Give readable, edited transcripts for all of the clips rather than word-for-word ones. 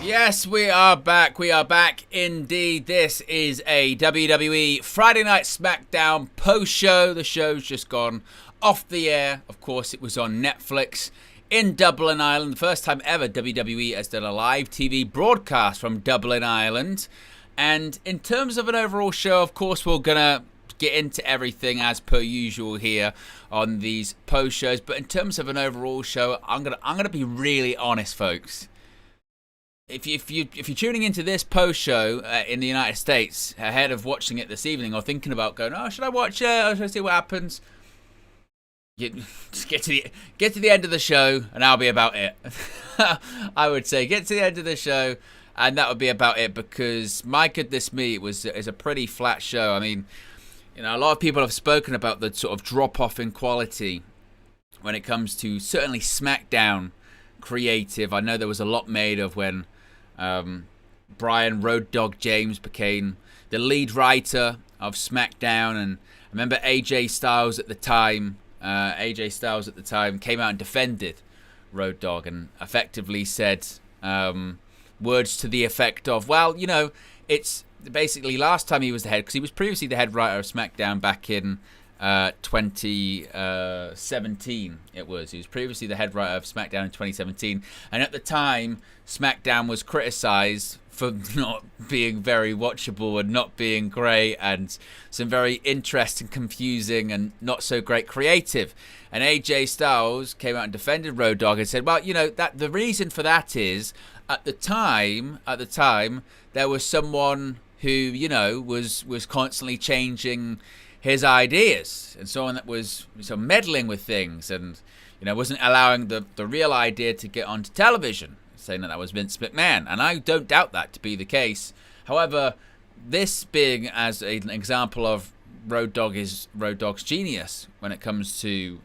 Yes, we are back. We are back indeed. This is a WWE Friday Night SmackDown post-show. The show's just gone off the air. Of course, it was on Netflix in Dublin, Ireland. The first time ever WWE has done a live TV broadcast from Dublin, Ireland. And in terms of an overall show, of course, we're going to get into everything as per usual here on these post-shows. But in terms of an overall show, I'm gonna be really honest, folks. If you're tuning into this post show in the United States ahead of watching it this evening, or thinking about going, oh, should I watch it? Or should I see what happens? Just get to the end of the show, and that'll be about it. I would say get to the end of the show, and that would be about it. Because my goodness me, it's a pretty flat show. I mean, a lot of people have spoken about the sort of drop off in quality when it comes to certainly SmackDown creative. I know there was a lot made of when Brian Road Dogg James became the lead writer of SmackDown, and I remember AJ Styles at the time came out and defended Road Dogg and effectively said words to the effect of, well, it's basically last time he was the head, because he was previously the head writer of SmackDown back in 2017. He was previously the head writer of SmackDown in 2017, and at the time SmackDown was criticized for not being very watchable and not being great, and some very interesting, confusing, and not so great creative. And AJ Styles came out and defended Road Dogg and said, well, that the reason for that is at the time there was someone who was constantly changing his ideas, and someone that was meddling with things, and wasn't allowing the real idea to get onto television, saying that was Vince McMahon. And I don't doubt that to be the case. However, this being as an example of Road Dogg's genius when it comes to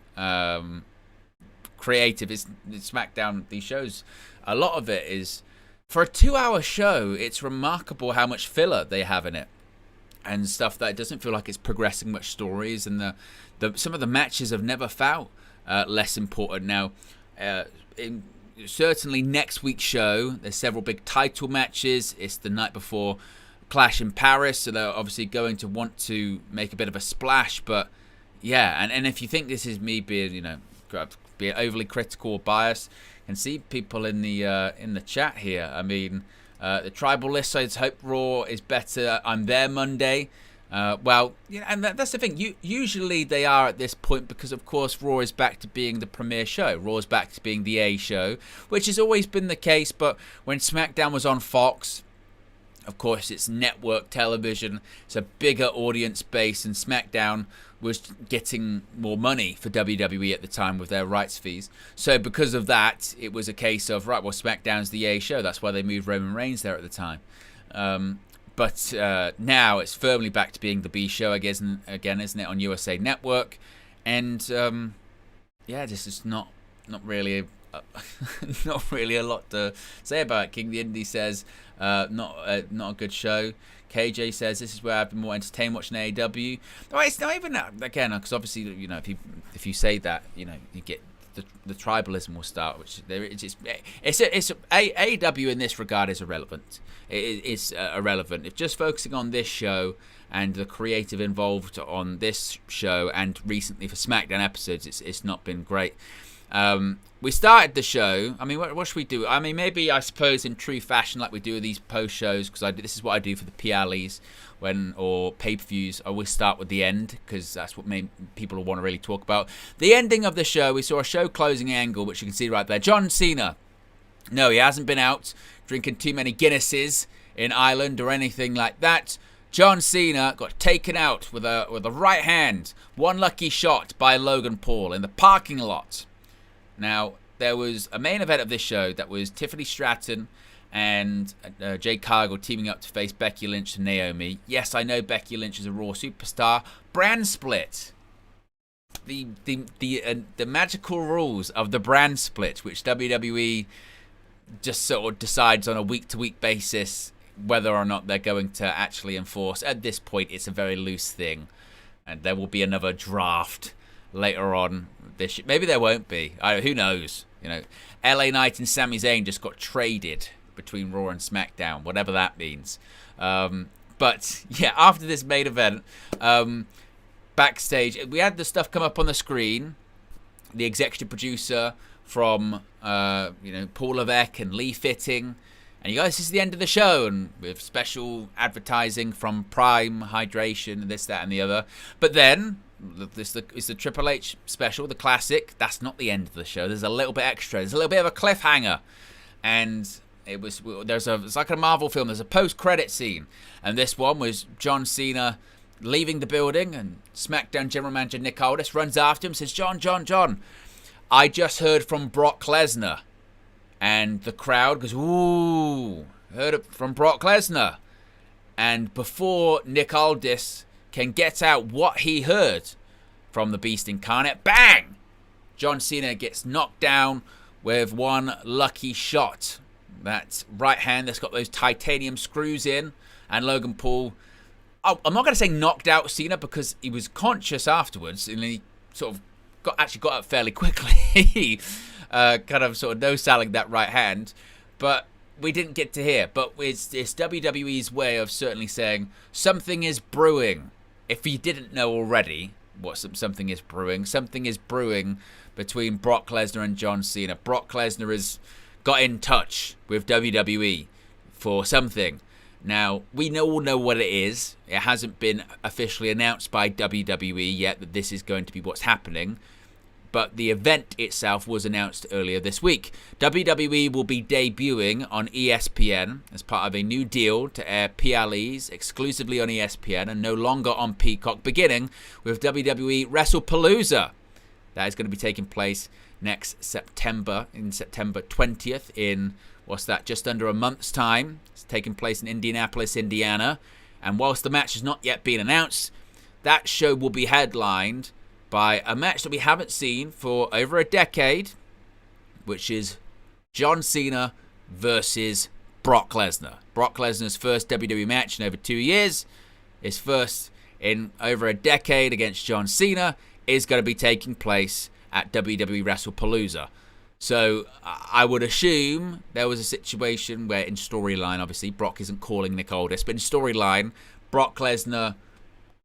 creative, it's SmackDown. These shows, a lot of it is for a 2-hour show. It's remarkable how much filler they have in it, and stuff that doesn't feel like it's progressing much stories, and some of the matches have never felt less important. Now, certainly next week's show, there's several big title matches. It's the night before Clash in Paris, so they're obviously going to want to make a bit of a splash. But yeah, and if you think this is me being being overly critical or biased, you can see people in the chat here. I mean, the Tribal List says hope Raw is better. I'm there Monday. Well, and that's the thing. Usually they are at this point, because of course Raw is back to being the premier show. Raw is back to being the A show, which has always been the case. But when SmackDown was on Fox, of course it's network television. It's a bigger audience base, and SmackDown was getting more money for WWE at the time with their rights fees. So because of that, it was a case of, right, well, SmackDown's the A show. That's why they moved Roman Reigns there at the time. But now it's firmly back to being the B show again, isn't it, on USA Network? And this is not really not really a lot to say about it. King the Indie says not a good show. KJ says this is where I've been more entertained watching AEW. No, it's not even that, again, because obviously if you say that, you get the tribalism will start, which AEW in this regard is irrelevant. It's irrelevant. If just focusing on this show and the creative involved on this show, and recently for SmackDown episodes, it's not been great. We started the show. I mean, what should we do? I mean, maybe, I suppose, in true fashion, like we do with these post shows, because this is what I do for the PLEs or pay-per-views. I always start with the end, because that's what people will want to really talk about. The ending of the show, we saw a show closing angle, which you can see right there. John Cena. No, he hasn't been out drinking too many Guinnesses in Ireland or anything like that. John Cena got taken out with a right hand, one lucky shot by Logan Paul in the parking lot. Now, there was a main event of this show that was Tiffany Stratton and Jade Cargill teaming up to face Becky Lynch and Naomi. Yes, I know Becky Lynch is a Raw superstar. Brand split. The magical rules of the brand split, which WWE just sort of decides on a week-to-week basis whether or not they're going to actually enforce. At this point, it's a very loose thing, and there will be another draft later on this year. Maybe there won't be. Who knows? LA Knight and Sami Zayn just got traded between Raw and SmackDown, whatever that means. But yeah, after this main event, backstage, we had the stuff come up on the screen. The executive producer from Paul Levesque and Lee Fitting, and you guys, this is the end of the show, and with special advertising from Prime Hydration and this, that, and the other. But then this is the Triple H special, the classic. That's not the end of the show. There's a little bit extra. There's a little bit of a cliffhanger, and it's like a Marvel film. There's a post-credit scene, and this one was John Cena leaving the building, and SmackDown General Manager Nick Aldis runs after him, says, John, I just heard from Brock Lesnar. And the crowd goes, ooh, heard it from Brock Lesnar. And before Nick Aldis can get out what he heard from the Beast Incarnate, bang! John Cena gets knocked down with one lucky shot. That right hand that's got those titanium screws in, and Logan Paul, I'm not going to say knocked out Cena, because he was conscious afterwards, and he sort of got up fairly quickly, kind of sort of no-selling that right hand, but we didn't get to hear. But it's WWE's way of certainly saying something is brewing. If you didn't know already what something is brewing between Brock Lesnar and John Cena. Brock Lesnar has got in touch with WWE for something. Now, we all know what it is. It hasn't been officially announced by WWE yet that this is going to be what's happening, but the event itself was announced earlier this week. WWE will be debuting on ESPN as part of a new deal to air PLEs exclusively on ESPN and no longer on Peacock, beginning with WWE WrestlePalooza. That is going to be taking place next September, in September 20th, in just under a month's time. It's taking place in Indianapolis, Indiana. And whilst the match has not yet been announced, that show will be headlined by a match that we haven't seen for over a decade, which is John Cena versus Brock Lesnar. Brock Lesnar's first WWE match in over 2 years, his first in over a decade against John Cena, is going to be taking place at WWE WrestlePalooza. So I would assume there was a situation where, in storyline, obviously, Brock isn't calling Nick Aldis, but in storyline, Brock Lesnar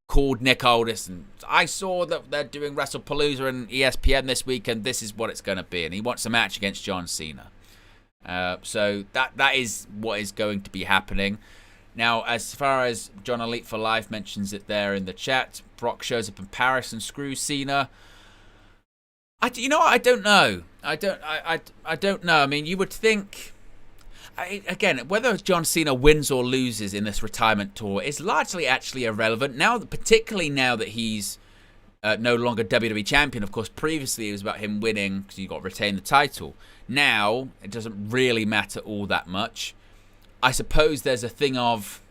called Nick Aldis, and I saw that they're doing WrestlePalooza and ESPN this week, and this is what it's going to be, and he wants a match against John Cena. So that is what is going to be happening. Now, as far as John Elite for Life mentions it there in the chat, Brock shows up in Paris and screws Cena. I don't know. I don't know. I mean, you would think, again, whether John Cena wins or loses in this retirement tour is largely actually irrelevant. Now, particularly now that he's no longer WWE champion. Of course, previously it was about him winning because he got to retain the title. Now, it doesn't really matter all that much. I suppose there's a thing of,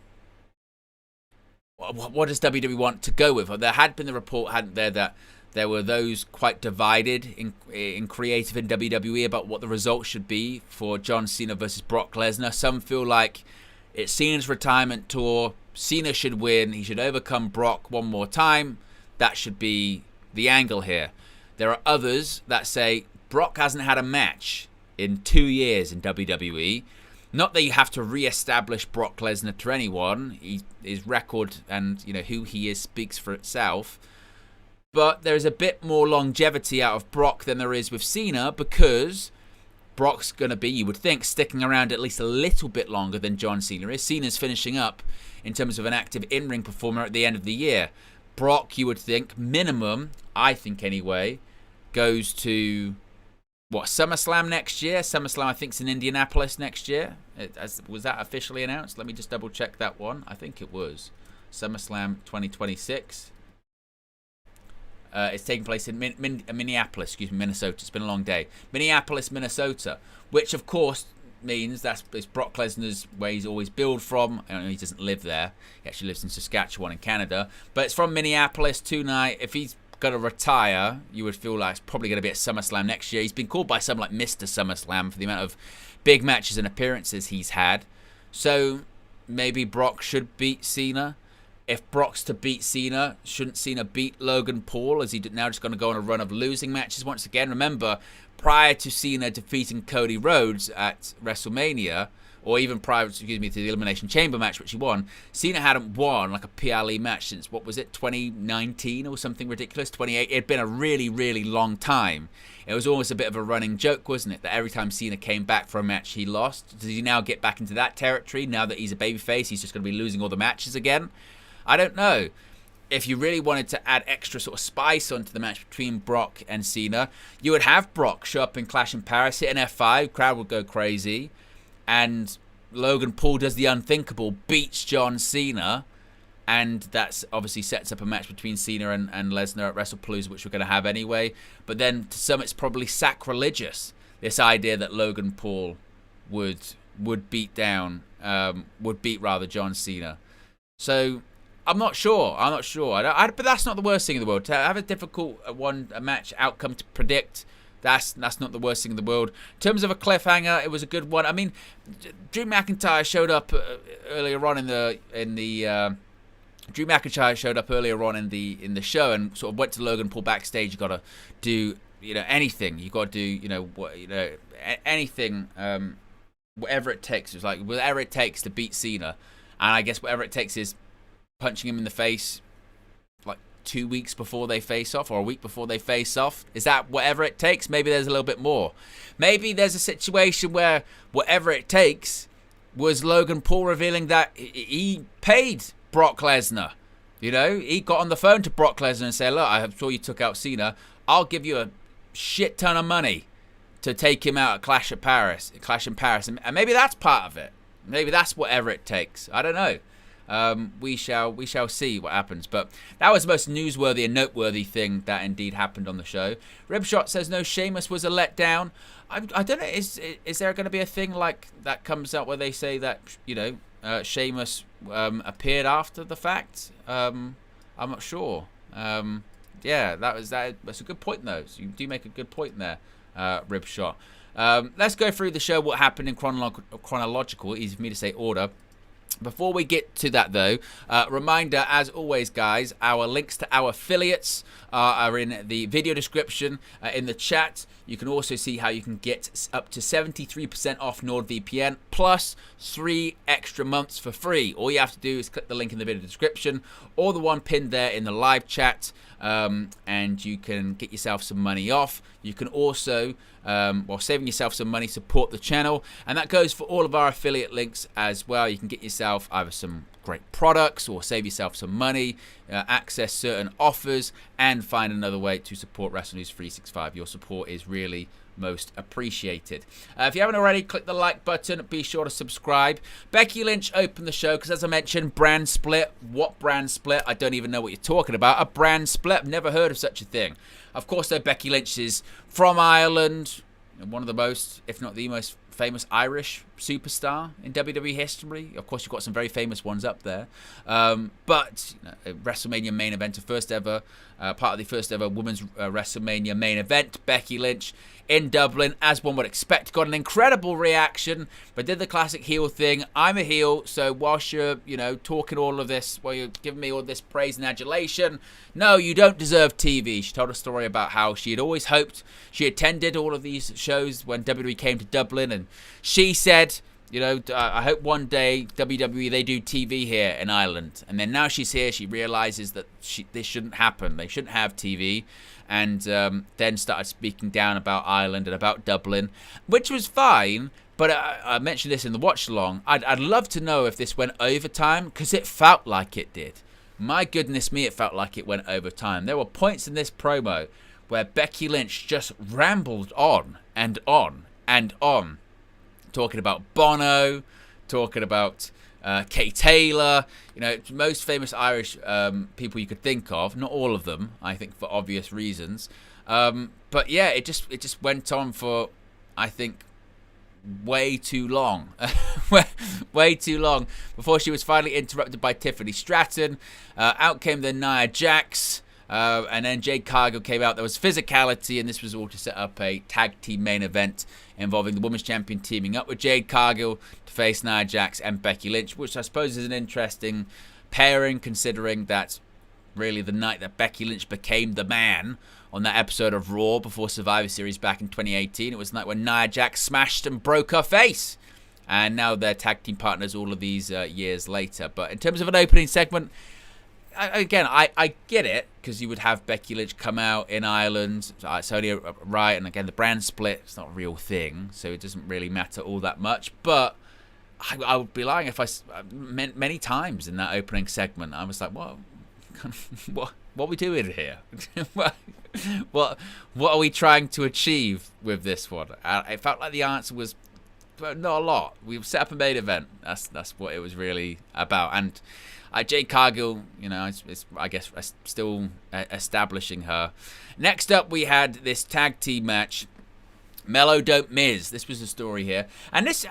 what does WWE want to go with? There had been the report, hadn't there, that there were those quite divided in creative in WWE about what the result should be for John Cena versus Brock Lesnar. Some feel like it's Cena's retirement tour. Cena should win. He should overcome Brock one more time. That should be the angle here. There are others that say Brock hasn't had a match in 2 years in WWE. Not that you have to re-establish Brock Lesnar to anyone. His record and who he is speaks for itself. But there's a bit more longevity out of Brock than there is with Cena, because Brock's going to be, you would think, sticking around at least a little bit longer than John Cena is. Cena's finishing up in terms of an active in-ring performer at the end of the year. Brock, you would think, minimum, I think anyway, goes to, SummerSlam next year? SummerSlam, I think, is in Indianapolis next year. Was that officially announced? Let me just double-check that one. I think it was. SummerSlam 2026. It's taking place in Minneapolis, Minnesota. It's been a long day. Minneapolis, Minnesota, which of course means it's Brock Lesnar's where he's always billed from. I don't know, he doesn't live there. He actually lives in Saskatchewan in Canada. But it's from Minneapolis tonight. If he's going to retire, you would feel like it's probably going to be at SummerSlam next year. He's been called by some like Mr. SummerSlam for the amount of big matches and appearances he's had. So maybe Brock should beat Cena. If Brock's to beat Cena, shouldn't Cena beat Logan Paul? Is he now just going to go on a run of losing matches once again? Remember, prior to Cena defeating Cody Rhodes at WrestleMania, or even prior, to the Elimination Chamber match, which he won, Cena hadn't won like a PLE match since, what was it, 2019 or something ridiculous, 28. It had been a really, really long time. It was almost a bit of a running joke, wasn't it, that every time Cena came back for a match, he lost. Does he now get back into that territory? Now that he's a babyface, he's just going to be losing all the matches again? I don't know. If you really wanted to add extra sort of spice onto the match between Brock and Cena, you would have Brock show up in Clash in Paris, hit an F5, crowd would go crazy, and Logan Paul does the unthinkable, beats John Cena, and that's obviously sets up a match between Cena and Lesnar at WrestlePalooza, which we're going to have anyway. But then to some, it's probably sacrilegious, this idea that Logan Paul would beat John Cena. So I'm not sure. But that's not the worst thing in the world. To have a difficult match outcome to predict, that's not the worst thing in the world. In terms of a cliffhanger, it was a good one. I mean, Drew McIntyre showed up earlier on in the show and sort of went to Logan Paul backstage. You got to do anything. You got to do anything, whatever it takes. It's like whatever it takes to beat Cena, and I guess whatever it takes is punching him in the face like 2 weeks before they face off, or a week before they face off. Is that whatever it takes? Maybe there's a little bit more. Maybe there's a situation where whatever it takes was Logan Paul revealing that he paid Brock Lesnar. He got on the phone to Brock Lesnar and said, look, I saw you took out Cena. I'll give you a shit ton of money to take him out at Clash in Paris. And maybe that's part of it. Maybe that's whatever it takes. I don't know. We shall see what happens. But that was the most newsworthy and noteworthy thing that indeed happened on the show. Ribshot says no, Sheamus was a letdown. I don't know. Is there going to be a thing like that comes out where they say that Sheamus appeared after the fact? I'm not sure. Yeah, that's a good point though. So you do make a good point there, Ribshot. Let's go through the show. What happened in chronological? Easy for me to say order. Before we get to that, though, reminder, as always, guys, our links to our affiliates are in the video description, in the chat. You can also see how you can get up to 73% off NordVPN, plus 3 extra months for free. All you have to do is click the link in the video description, or the one pinned there in the live chat, and you can get yourself some money off. You can also, while saving yourself some money, support the channel, and that goes for all of our affiliate links as well. You can get yourself either some great products or save yourself some money, access certain offers, and find another way to support WrestleNews 365. Your support is really most appreciated. If you haven't already, click the like button. Be sure to subscribe. Becky Lynch opened the show because, as I mentioned, brand split. What brand split? I don't even know what you're talking about. A brand split? I've never heard of such a thing. Of course, though, Becky Lynch is from Ireland, one of the most, if not the most famous Irish superstar in WWE history. Of course, you've got some very famous ones up there. But WrestleMania main event, part of the first ever women's WrestleMania main event. Becky Lynch in Dublin, as one would expect, got an incredible reaction, but did the classic heel thing. I'm a heel, so whilst you're, talking all of this, while you're giving me all this praise and adulation, no, you don't deserve TV. She told a story about how she had always hoped she attended all of these shows when WWE came to Dublin, and she said, I hope one day WWE, they do TV here in Ireland. And then now she's here, she realizes that this shouldn't happen. They shouldn't have TV. And then started speaking down about Ireland and about Dublin, which was fine. But I mentioned this in the watch along. I'd love to know if this went overtime, because it felt like it did. My goodness me, it felt like it went overtime. There were points in this promo where Becky Lynch just rambled on and on and on, talking about Bono, talking about Kay Taylor, most famous Irish people you could think of. Not all of them, I think, for obvious reasons. But yeah, it just went on for, I think, way too long. Way too long before she was finally interrupted by Tiffany Stratton. Out came then Nia Jax. And then Jade Cargill came out. There was physicality, and this was all to set up a tag team main event involving the Women's Champion teaming up with Jade Cargill to face Nia Jax and Becky Lynch, which I suppose is an interesting pairing, considering that really the night that Becky Lynch became the man on that episode of Raw before Survivor Series back in 2018. It was the night when Nia Jax smashed and broke her face. And now they're tag team partners all of these years later. But in terms of an opening segment, I get it, because you would have Becky Lynch come out in Ireland. It's only right, and again, the brand split, it's not a real thing, so it doesn't really matter all that much. But I would be lying if many times in that opening segment, I was like, what are we doing here? what are we trying to achieve with this one? It felt like the answer was not a lot. We've set up a main event. That's what it was really about. And Jade Cargill, I guess still establishing her. Next up, we had this tag team match, Mellow Dope Miz. This was the story here, and this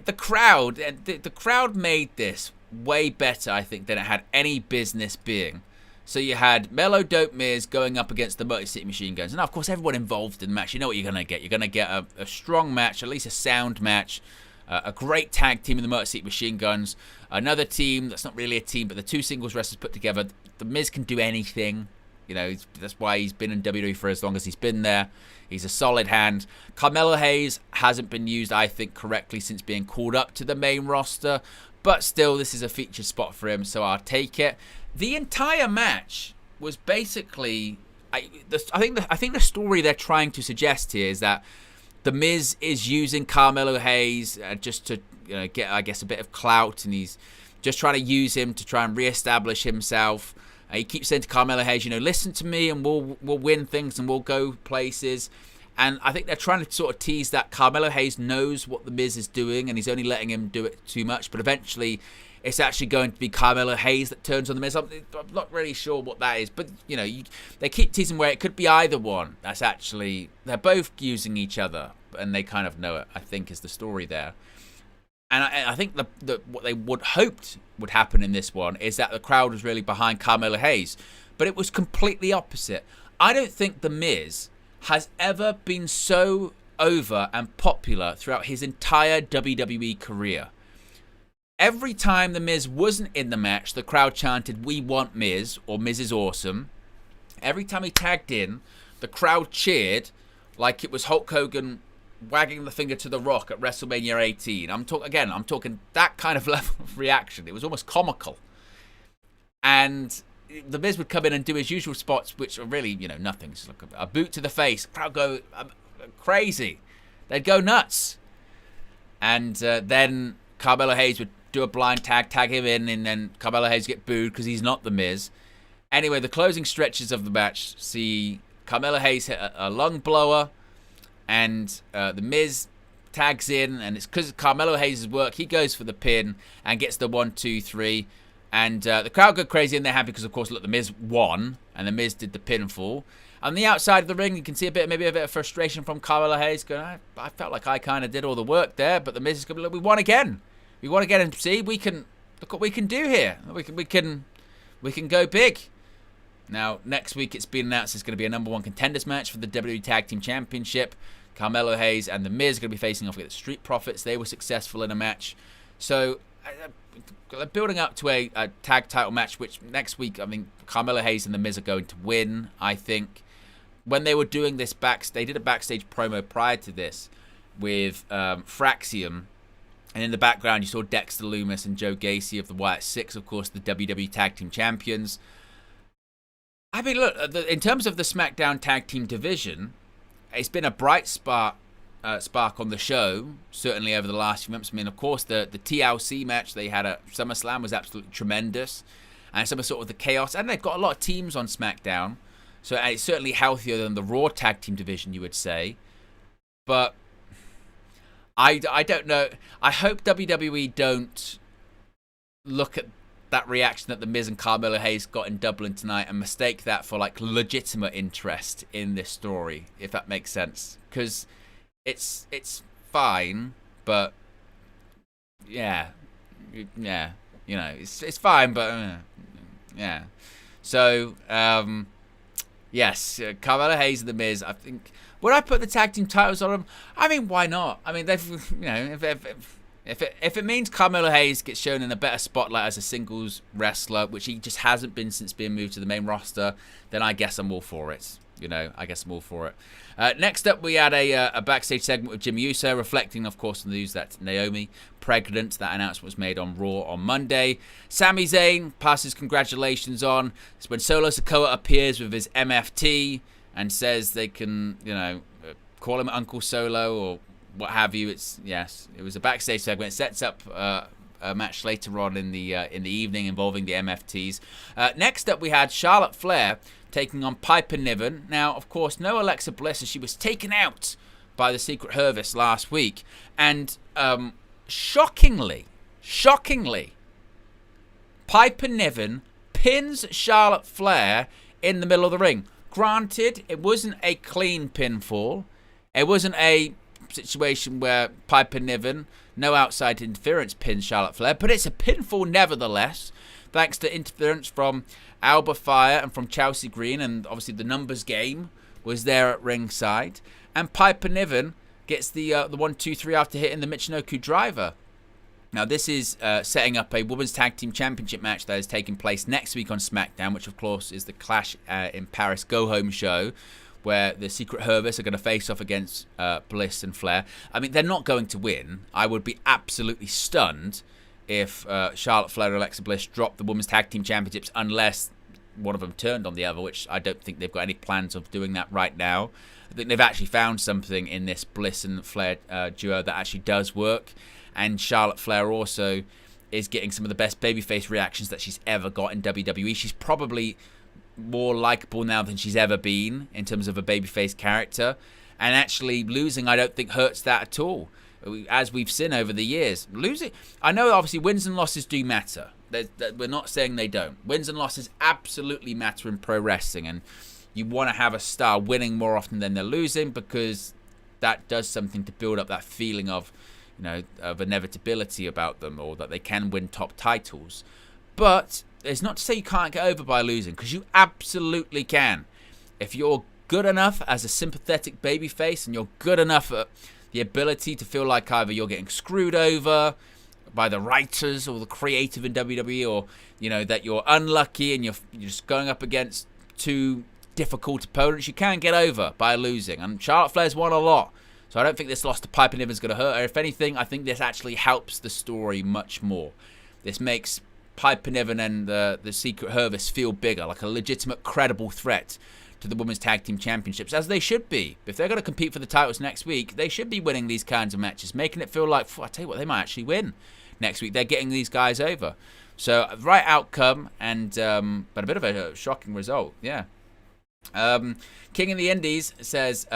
the crowd made this way better, I think, than it had any business being. So you had Mellow Dope Miz going up against the Motor City Machine Guns. And of course, everyone involved in the match, you know what you're going to get. You're going to get a strong match, at least a sound match, a great tag team in the Motor City Machine Guns, another team that's not really a team, but the two singles wrestlers put together. The Miz can do anything. That's why he's been in WWE for as long as he's been there. He's a solid hand. Carmelo Hayes hasn't been used, I think, correctly since being called up to the main roster. But still, this is a featured spot for him, so I'll take it. The entire match was basically, I think the story they're trying to suggest here is that the Miz is using Carmelo Hayes just to get, I guess, a bit of clout, and he's just trying to use him to try and reestablish himself. He keeps saying to Carmelo Hayes, listen to me, and we'll win things and we'll go places. And I think they're trying to sort of tease that Carmelo Hayes knows what the Miz is doing, and he's only letting him do it too much. But eventually, it's actually going to be Carmelo Hayes that turns on the Miz. I'm not really sure what that is, but they keep teasing where it could be either one. That's actually, they're both using each other, and they kind of know it, I think, is the story there. And I think what they hoped would happen in this one is that the crowd was really behind Carmelo Hayes, but it was completely opposite. I don't think the Miz has ever been so over and popular throughout his entire WWE career. Every time the Miz wasn't in the match, the crowd chanted, "We want Miz," or "Miz is awesome." Every time he tagged in, the crowd cheered like it was Hulk Hogan wagging the finger to The Rock at WrestleMania 18. I'm talking that kind of level of reaction. It was almost comical. And the Miz would come in and do his usual spots, which are really, nothing. It's like a boot to the face. Crowd go crazy. They'd go nuts. And then Carmelo Hayes would do a blind tag him in, and then Carmelo Hayes get booed because he's not the Miz. Anyway, the closing stretches of the match see Carmelo Hayes hit a lung blower, and the Miz tags in, and it's because of Carmelo Hayes' work. He goes for the pin and gets the 1, 2, 3. And the crowd go crazy, and they're happy because, of course, look, the Miz won, and the Miz did the pinfall. On the outside of the ring, you can see maybe a bit of frustration from Carmelo Hayes going, I felt like I kind of did all the work there, but the Miz is going to be like, we won again. We won again, and see, look what we can do here. We can go big. Now, next week, it's been announced it's going to be a number 1 contenders match for the WWE Tag Team Championship. Carmelo Hayes and the Miz are going to be facing off against the Street Profits. They were successful in a match. So they're building up to a tag title match, which next week, I mean, Carmelo Hayes and the Miz are going to win, I think. When they were doing this they did a backstage promo prior to this with Fraxium. And in the background, you saw Dexter Lumis and Joe Gacy of the Wyatt Six, of course, the WWE Tag Team Champions. I mean, look, in terms of the SmackDown Tag Team division, it's been a bright spark on the show, certainly over the last few months. I mean, of course, the TLC match they had at SummerSlam was absolutely tremendous. And some of sort of the chaos. And they've got a lot of teams on SmackDown. So it's certainly healthier than the Raw Tag Team division, you would say. But I don't know. I hope WWE don't look at that reaction that the Miz and Carmelo Hayes got in Dublin tonight and mistake that for like legitimate interest in this story, if that makes sense. Because it's fine, but yeah, it's fine, but yeah. So yes, Carmelo Hayes and the Miz. I think, would I put the tag team titles on them? I mean, why not? I mean, they've If it means Carmelo Hayes gets shown in a better spotlight as a singles wrestler, which he just hasn't been since being moved to the main roster, then I guess I'm all for it. I guess I'm all for it. Next up, we had a backstage segment with Jimmy Uso, reflecting, of course, on the news that Naomi pregnant. That announcement was made on Raw on Monday. Sami Zayn passes congratulations on. It's when Solo Sikoa appears with his MFT and says they can, call him Uncle Solo or what have you. It was a backstage segment. It sets up a match later on in the evening involving the MFTs. Next up, we had Charlotte Flair taking on Piper Niven. Now, of course, no Alexa Bliss, as she was taken out by the Secret Service last week. And shockingly, Piper Niven pins Charlotte Flair in the middle of the ring. Granted, it wasn't a clean pinfall. It wasn't a situation where Piper Niven, no outside interference, pins Charlotte Flair, but it's a pinfall nevertheless, thanks to interference from Alba Fire and from Chelsea Green, and obviously the numbers game was there at ringside, and Piper Niven gets the 1-2-3 after hitting the Michinoku driver. Now this is setting up a Women's Tag Team Championship match that is taking place next week on SmackDown, which of course is the Clash in Paris Go Home show, where the Secret Service are going to face off against Bliss and Flair. I mean, they're not going to win. I would be absolutely stunned if Charlotte Flair and Alexa Bliss dropped the Women's Tag Team Championships unless one of them turned on the other, which I don't think they've got any plans of doing that right now. I think they've actually found something in this Bliss and Flair duo that actually does work. And Charlotte Flair also is getting some of the best babyface reactions that she's ever got in WWE. She's probably more likable now than she's ever been in terms of a babyface character, and actually losing I don't think hurts that at all, as we've seen over the years. Losing, I know obviously wins and losses do matter. We're not saying they don't. Wins and losses absolutely matter in pro wrestling, and you want to have a star winning more often than they're losing, because that does something to build up that feeling of of inevitability about them, or that they can win top titles. But it's not to say you can't get over by losing, because you absolutely can. If you're good enough as a sympathetic babyface, and you're good enough at the ability to feel like either you're getting screwed over by the writers or the creative in WWE, or that you're unlucky and you're just going up against two difficult opponents, you can get over by losing. And Charlotte Flair's won a lot, so I don't think this loss to Piper Niven's going to hurt her. If anything, I think this actually helps the story much more. This makes Piper Niven and the Secret Service feel bigger, like a legitimate, credible threat to the Women's Tag Team Championships, as they should be. If they're going to compete for the titles next week, they should be winning these kinds of matches, making it feel like, I tell you what, they might actually win next week. They're getting these guys over. So, right outcome, and but a bit of a shocking result, yeah. King of the Indies says,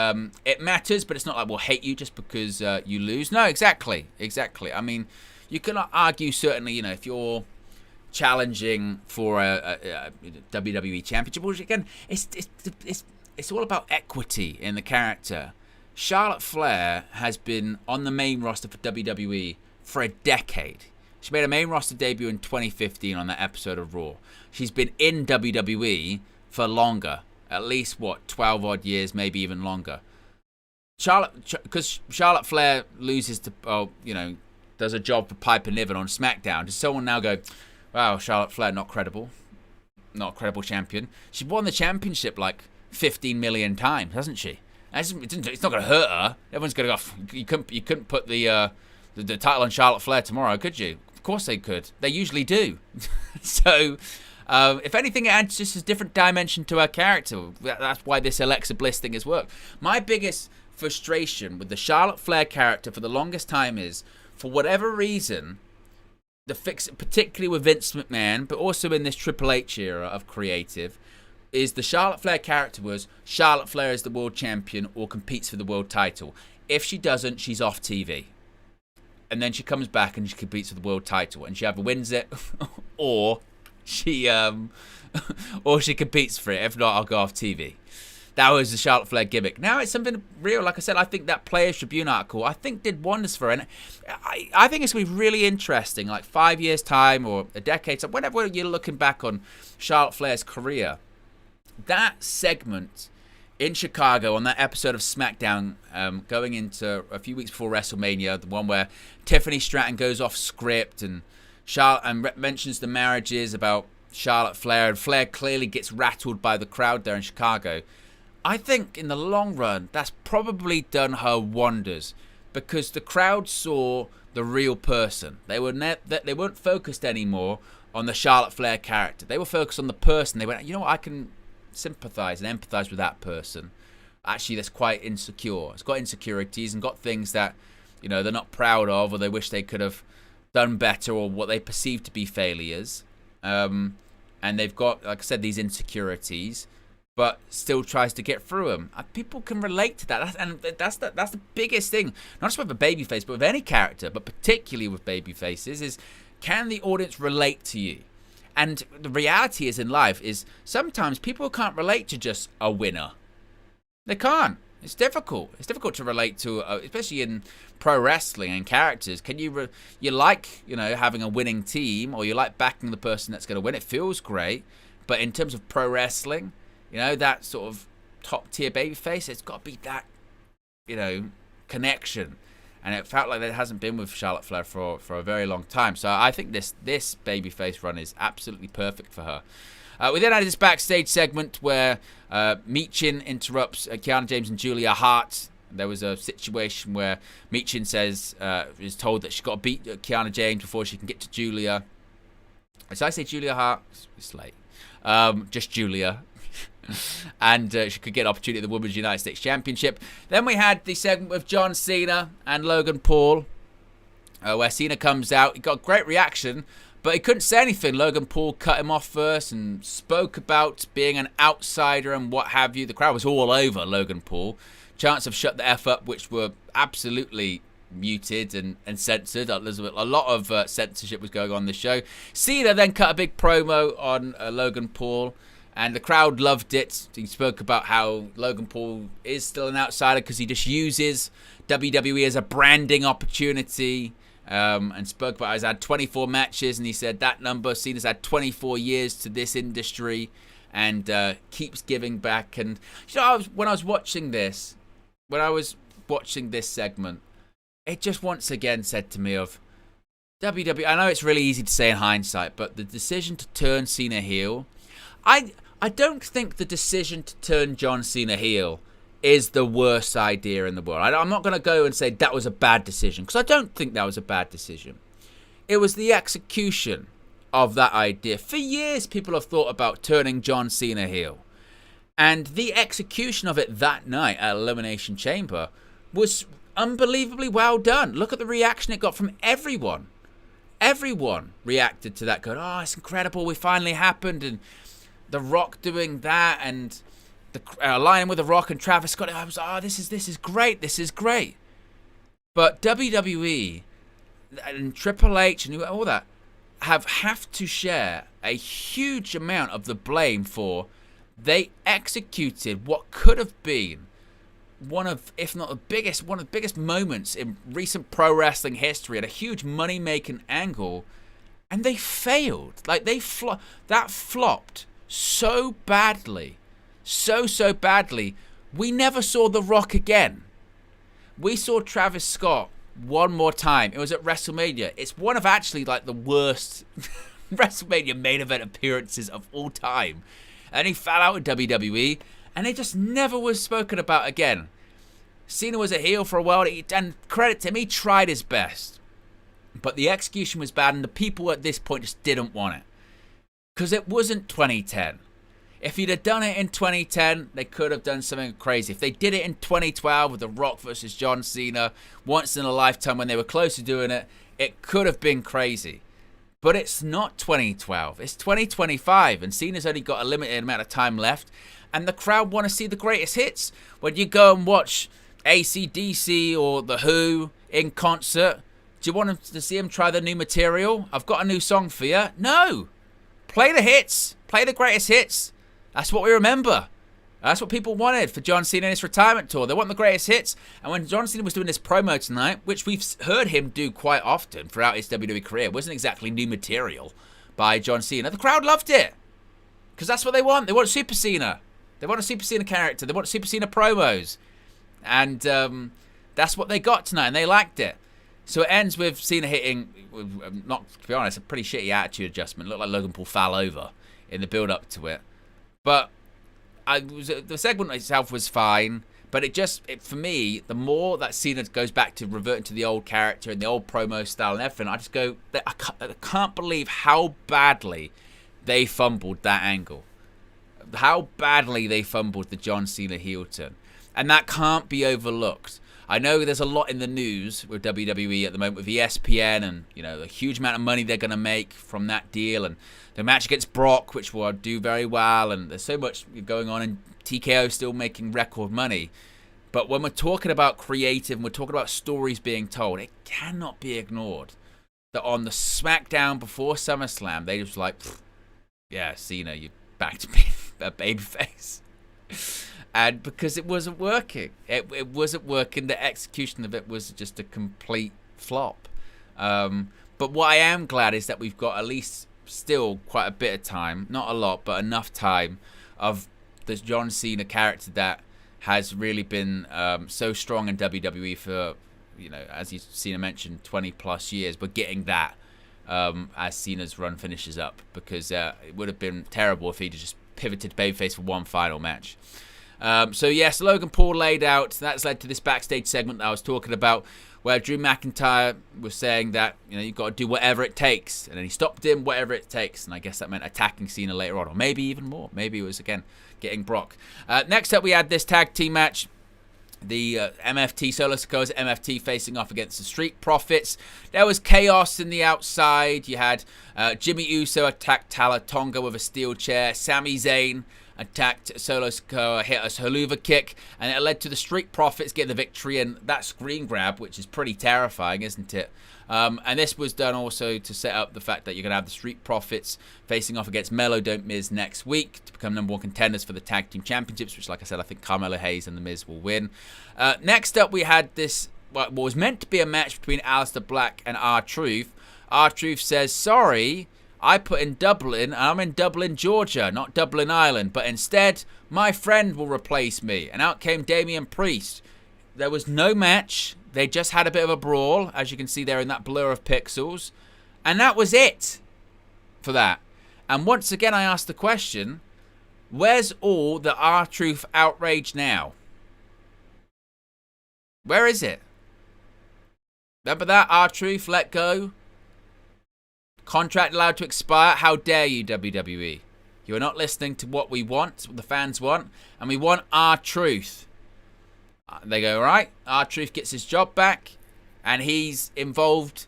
it matters, but it's not like we'll hate you just because you lose. No, exactly. I mean, you can argue, certainly, if you're challenging for a WWE championship, which again, it's all about equity in the character. Charlotte Flair has been on the main roster for WWE for a decade. She made a main roster debut in 2015 on that episode of Raw. She's been in WWE for longer, at least 12 odd years, maybe even longer. Because Charlotte Flair loses to, does a job for Piper Niven on SmackDown. Does someone now go, wow, Charlotte Flair, not credible champion? She won the championship like 15 million times, hasn't she? It's not going to hurt her. Everyone's going to go, you couldn't put the title on Charlotte Flair tomorrow, could you? Of course they could. They usually do. So, if anything, it adds just a different dimension to her character. That's why this Alexa Bliss thing has worked. My biggest frustration with the Charlotte Flair character for the longest time is, for whatever reason, the fix, particularly with Vince McMahon, but also in this Triple H era of creative, is the Charlotte Flair character was Charlotte Flair is the world champion or competes for the world title. If she doesn't, she's off TV. And then she comes back and she competes for the world title, and she either wins it or she competes for it. If not, I'll go off TV. That was the Charlotte Flair gimmick. Now it's something real. Like I said, I think that Players Tribune article, I think, did wonders for her. And I think it's going to be really interesting, like 5 years' time or a decade, so whenever you're looking back on Charlotte Flair's career, that segment in Chicago on that episode of SmackDown, going into a few weeks before WrestleMania, the one where Tiffany Stratton goes off script and Charlotte mentions the marriages about Charlotte Flair, and Flair clearly gets rattled by the crowd there in Chicago. I think in the long run, that's probably done her wonders, because the crowd saw the real person. They weren't focused anymore on the Charlotte Flair character. They were focused on the person. They went, you know what, I can sympathize and empathize with that person. Actually, that's quite insecure. It's got insecurities and got things that, you know, they're not proud of, or they wish they could have done better, or what they perceive to be failures. And they've got, like I said, these insecurities, but still tries to get through them. People can relate to that, and that's the biggest thing. Not just with a babyface, but with any character, but particularly with babyfaces, is can the audience relate to you? And the reality is in life is sometimes people can't relate to just a winner. They can't. It's difficult. It's difficult to relate to, especially in pro wrestling and characters. Can you like, you know, having a winning team, or you like backing the person that's going to win? It feels great, but in terms of pro wrestling, you know, that sort of top tier babyface, it's got to be that, you know, connection. And it felt like that hasn't been with Charlotte Flair for a very long time. So I think this babyface run is absolutely perfect for her. We then had this backstage segment where Michin interrupts Kiana James and Julia Hart. There was a situation where Michin is told that she's got to beat Kiana James before she can get to Julia. Did I say Julia Hart? It's late. Just Julia. And she could get an opportunity at the Women's United States Championship. Then we had the segment with John Cena and Logan Paul, where Cena comes out. He got a great reaction, but he couldn't say anything. Logan Paul cut him off first and spoke about being an outsider and what have you. The crowd was all over Logan Paul. Chants have shut the F up, which were absolutely muted and censored. A lot of censorship was going on this show. Cena then cut a big promo on Logan Paul, and the crowd loved it. He spoke about how Logan Paul is still an outsider because he just uses WWE as a branding opportunity, and spoke about how he's had 24 matches, and he said that number, Cena's had 24 years to this industry, and keeps giving back. And you know, when I was watching this segment, it just once again said to me of WWE. I know it's really easy to say in hindsight, but the decision to turn Cena heel, I don't think the decision to turn John Cena heel is the worst idea in the world. I'm not going to go and say that was a bad decision, because I don't think that was a bad decision. It was the execution of that idea. For years, people have thought about turning John Cena heel, and the execution of it that night at Elimination Chamber was unbelievably well done. Look at the reaction it got from everyone. Everyone reacted to that, going, "Oh, it's incredible! We finally happened!" And The Rock doing that, and the aligning with The Rock and Travis Scott. I was, this is great. This is great. But WWE and Triple H and all that have to share a huge amount of the blame for they executed what could have been one of the biggest moments in recent pro wrestling history at a huge money-making angle, and they failed. Like that flopped so badly, so badly. We never saw The Rock again. We saw Travis Scott one more time. It was at WrestleMania. It's one of actually like the worst WrestleMania main event appearances of all time. And he fell out with WWE, and it just never was spoken about again. Cena was a heel for a while, and credit to him, he tried his best. But the execution was bad, and the people at this point just didn't want it. Because it wasn't 2010. If you'd have done it in 2010, they could have done something crazy. If they did it in 2012 with The Rock versus John Cena, once in a lifetime when they were close to doing it, it could have been crazy. But it's not 2012. It's 2025, and Cena's only got a limited amount of time left, and the crowd want to see the greatest hits. When you go and watch AC/DC or The Who in concert, do you want to see them try the new material? I've got a new song for you. No. Play the hits. Play the greatest hits. That's what we remember. That's what people wanted for John Cena in his retirement tour. They want the greatest hits. And when John Cena was doing this promo tonight, which we've heard him do quite often throughout his WWE career, wasn't exactly new material by John Cena, the crowd loved it. Because that's what they want. They want Super Cena. They want a Super Cena character. They want Super Cena promos. And that's what they got tonight, and they liked it. So it ends with Cena hitting, not to be honest, a pretty shitty attitude adjustment. It looked like Logan Paul fell over in the build-up to it. But the segment itself was fine. But for me, the more that Cena goes back to reverting to the old character and the old promo style and everything, I just go, I can't believe how badly they fumbled that angle. How badly they fumbled the John Cena heel turn. And that can't be overlooked. I know there's a lot in the news with WWE at the moment with ESPN and, the huge amount of money they're going to make from that deal and the match against Brock, which will do very well, and there's so much going on, and TKO still making record money. But when we're talking about creative and we're talking about stories being told, it cannot be ignored that on the SmackDown before SummerSlam, they just like, yeah, Cena, you're back to being a babyface. And because it wasn't working. It wasn't working. The execution of it was just a complete flop. But what I am glad is that we've got at least still quite a bit of time, not a lot, but enough time of this John Cena character that has really been so strong in WWE for, as Cena mentioned, 20 plus years. We're getting that as Cena's run finishes up, because it would have been terrible if he just pivoted babyface for one final match. So yes, Logan Paul laid out. That's led to this backstage segment that I was talking about, where Drew McIntyre was saying that you've got to do whatever it takes, and then he stopped him, whatever it takes, and I guess that meant attacking Cena later on, or maybe even more. Maybe it was again getting Brock. Next up, we had this tag team match. The MFT Solo Sikoa's MFT facing off against the Street Profits. There was chaos in the outside. You had Jimmy Uso attack Tala Tonga with a steel chair. Sami Zayn attacked Solo Sikoa, hit a haluva kick, and it led to the Street Profits getting the victory and that screen grab, which is pretty terrifying, isn't it? And this was done also to set up the fact that you're going to have the Street Profits facing off against Melo Don't Miz next week to become number one contenders for the Tag Team Championships, which, like I said, I think Carmelo Hayes and The Miz will win. Next up, we had this, what was meant to be a match between Aleister Black and R-Truth. R-Truth says, sorry, I put in Dublin, and I'm in Dublin, Georgia, not Dublin, Ireland. But instead, my friend will replace me. And out came Damian Priest. There was no match. They just had a bit of a brawl, as you can see there in that blur of pixels. And that was it for that. And once again, I asked the question, where's all the R-Truth outrage now? Where is it? Remember that? R-Truth, let go. Contract allowed to expire. How dare you, WWE? You are not listening to what we want, what the fans want, and we want R-Truth. They go, all right, R-Truth gets his job back, and he's involved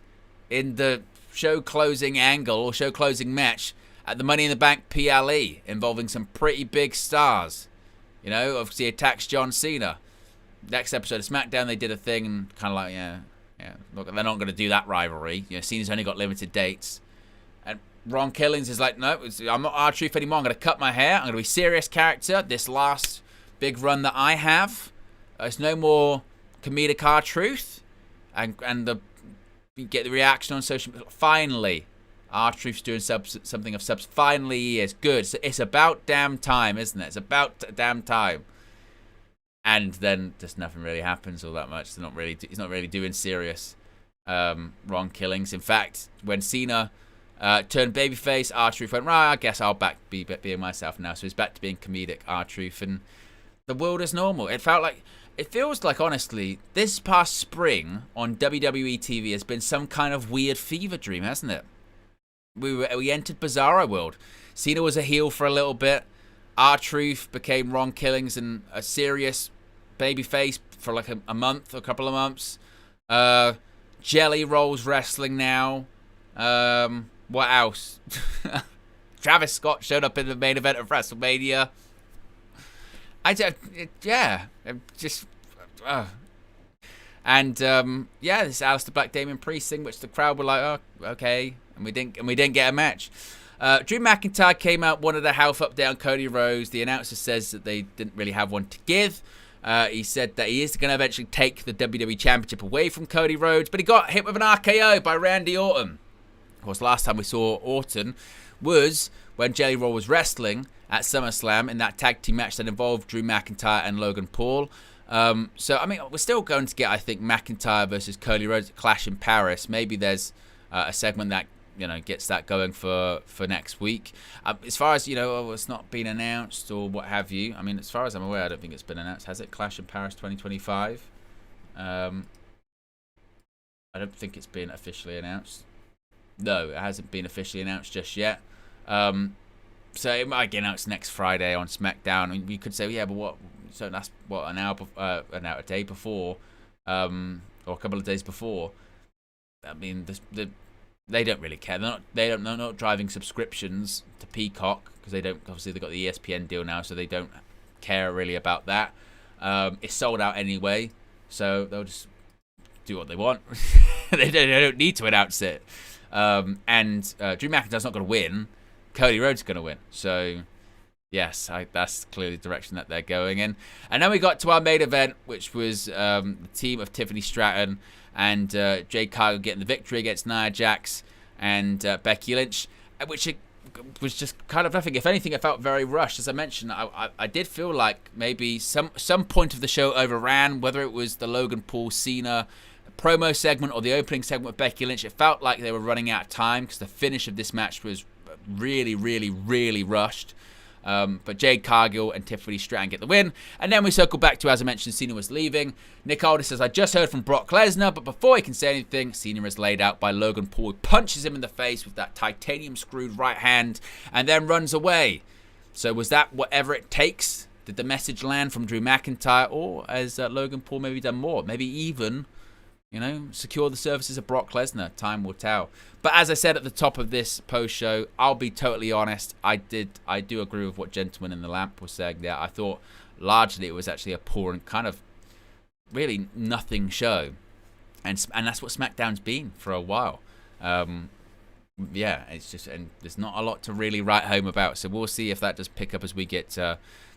in the show closing angle or show closing match at the Money in the Bank PLE, involving some pretty big stars. Obviously he attacks John Cena. Next episode of SmackDown, they did a thing and kind of like, yeah, look, they're not going to do that rivalry. Cena's only got limited dates. And Ron Killings is like, no, I'm not R-Truth anymore. I'm going to cut my hair. I'm going to be serious character. This last big run that I have, it's no more comedic R-Truth. And you get the reaction on social media. Finally, R-Truth's doing something of substance. Finally, he is good. So it's about damn time, isn't it? It's about damn time. And then just nothing really happens all that much. He's not really doing serious Ron Killings. In fact, when Cena turned babyface, R-Truth went, right, I guess I'll be being myself now. So he's back to being comedic R-Truth, and the world is normal. It feels like, honestly, this past spring on WWE TV has been some kind of weird fever dream, hasn't it? We entered Bizarro World. Cena was a heel for a little bit. R-Truth became Ron Killings and a serious babyface for like a month, a couple of months. Jelly Rolls wrestling now. What else? Travis Scott showed up in the main event of WrestleMania. This Aleister Black Damian Priest thing, which the crowd were like, oh, okay, and we didn't get a match. Drew McIntyre came out, wanted a health update on Cody Rhodes. The announcer says that they didn't really have one to give. He said that he is going to eventually take the WWE Championship away from Cody Rhodes, but he got hit with an RKO by Randy Orton. Of course, last time we saw Orton was when Jelly Roll was wrestling, at SummerSlam in that tag team match that involved Drew McIntyre and Logan Paul. So, I mean, we're still going to get, I think, McIntyre versus Cody Rhodes Clash in Paris. Maybe there's a segment that, gets that going for next week. As far as, it's not been announced or what have you. I mean, as far as I'm aware, I don't think it's been announced. Has it? Clash in Paris 2025? I don't think it's been officially announced. No, it hasn't been officially announced just yet. So it might get announced next Friday on SmackDown. I mean, we could say, yeah, but what? So that's what, a day before, or a couple of days before. I mean, they don't really care. They're not driving subscriptions to Peacock because they don't. Obviously, they've got the ESPN deal now, so they don't care really about that. It's sold out anyway, so they'll just do what they want. they don't need to announce it. And Drew McIntyre's not going to win. Cody Rhodes is going to win. So, yes, that's clearly the direction that they're going in. And then we got to our main event, which was the team of Tiffany Stratton and Jade Cargill getting the victory against Nia Jax and Becky Lynch, which was just kind of nothing. If anything, it felt very rushed. As I mentioned, I did feel like maybe some point of the show overran, whether it was the Logan Paul Cena promo segment or the opening segment with Becky Lynch. It felt like they were running out of time because the finish of this match was really, really, really rushed. But Jade Cargill and Tiffany Stratton get the win. And then we circle back to, as I mentioned, Cena was leaving. Nick Aldis says, I just heard from Brock Lesnar, but before he can say anything, Cena is laid out by Logan Paul, who punches him in the face with that titanium screwed right hand and then runs away. So was that whatever it takes? Did the message land from Drew McIntyre, or has Logan Paul maybe done more? Maybe even, secure the services of Brock Lesnar? Time will tell. But as I said at the top of this post show, I'll be totally honest. I do agree with what Gentleman in the Lamp was saying there. I thought largely it was actually a poor and kind of really nothing show, and that's what SmackDown's been for a while. It's just, and there's not a lot to really write home about. So we'll see if that does pick up as we get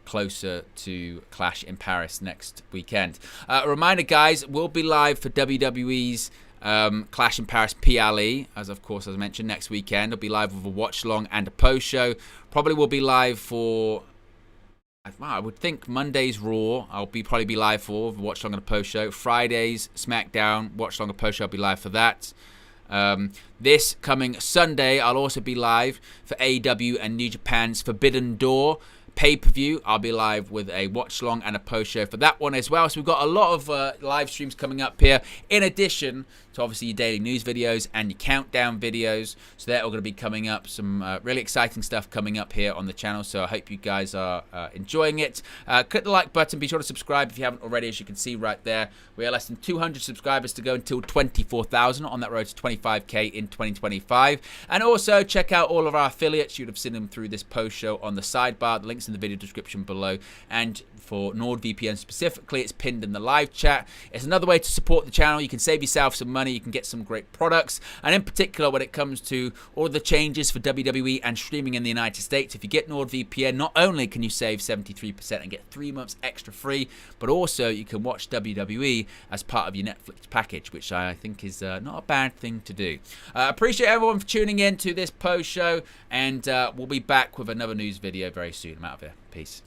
closer to Clash in Paris next weekend. A reminder, guys, we'll be live for WWE's Clash in Paris PLE, as I mentioned, next weekend. I'll be live with a watch along and a post show. Probably will be live for, I would think, Monday's Raw. I'll probably be live for watch along and a post show. Friday's SmackDown watch along and post show. I'll be live for that. This coming Sunday, I'll also be live for AEW and New Japan's Forbidden Door pay-per-view. I'll be live with a watch-along and a post-show for that one as well. So we've got a lot of live streams coming up here, in addition to obviously your daily news videos and your countdown videos. So they're all going to be coming up. Some really exciting stuff coming up here on the channel. So I hope you guys are enjoying it. Click the like button. Be sure to subscribe if you haven't already, as you can see right there. We are less than 200 subscribers to go until 24,000 on that road to 25k in 2025. And also check out all of our affiliates. You'd have seen them through this post show on the sidebar. The links in the video description below. And for NordVPN specifically, it's pinned in the live chat. It's another way to support the channel. You can save yourself some money. You can get some great products. And in particular, when it comes to all the changes for WWE and streaming in the United States, if you get NordVPN, not only can you save 73% and get 3 months extra free, but also you can watch WWE as part of your Netflix package, which I think is not a bad thing to do. Appreciate everyone for tuning in to this post show, and we'll be back with another news video very soon. I'm out of here. Peace.